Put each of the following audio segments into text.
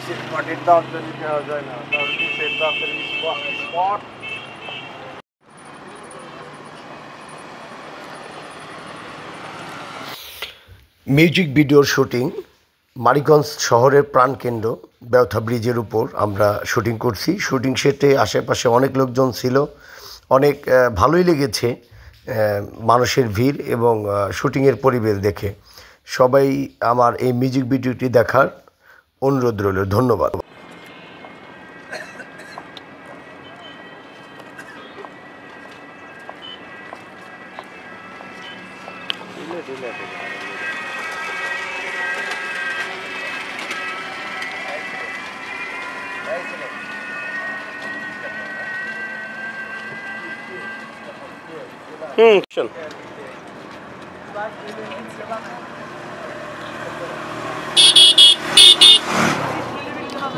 পার্টির দাম যদি দেওয়া যায় না তাহলে কিসের দাম স্পট। মিউজিক ভিডিওর শুটিং মানিকগঞ্জ শহরের প্রাণকেন্দ্র বেওথা ব্রিজের উপর আমরা শুটিং করছি। শুটিং সেটে আশেপাশে অনেক লোকজন ছিল, অনেক ভালোই লেগেছে মানুষের ভিড় এবং শুটিংয়ের পরিবেশ দেখে। সবাই আমার এই মিউজিক ভিডিওটি দেখার অনুরোধ রইল। ধন্যবাদ।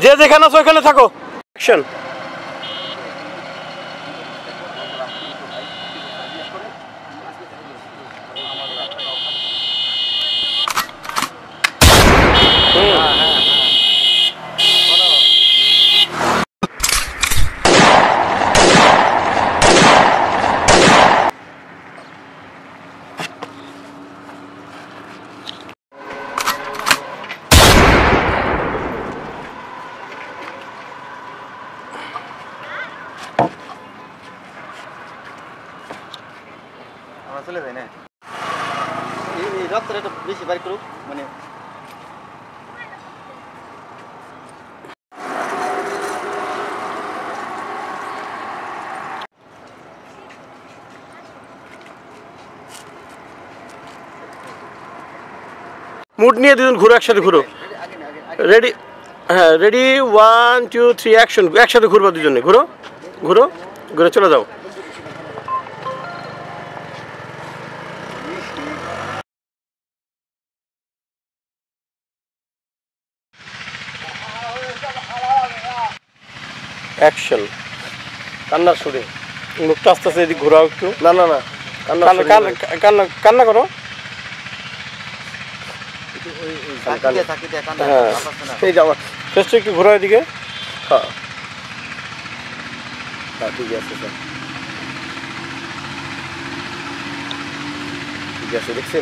যে যেখানে আছো ওখানে থাকো। অ্যাকশন। চলে যায় না এই রক্তটা একটু বেশি বাড়ি করুক মানে মুড নিয়ে দুজন ঘুরো, একসাথে ঘুরো। রেডি? হ্যাঁ রেডি, 1 2 3 অ্যাকশন। একসাথে ঘুরবা দুজনে, ঘুরো ঘুরো ঘুরে চলে যাও। অ্যাকশন। কান্নার সুরে মুখটা আস্তে আস্তে এদিক ঘোরাও একটু। না না না, কান্না কান্না কান্না করো। হ্যাঁ এই যে আমার ফেসটা একটু ঘোরাও এদিকে। হ্যাঁ হ্যাঁ ঠিক আছে স্যার, ঠিক আছে দেখছি।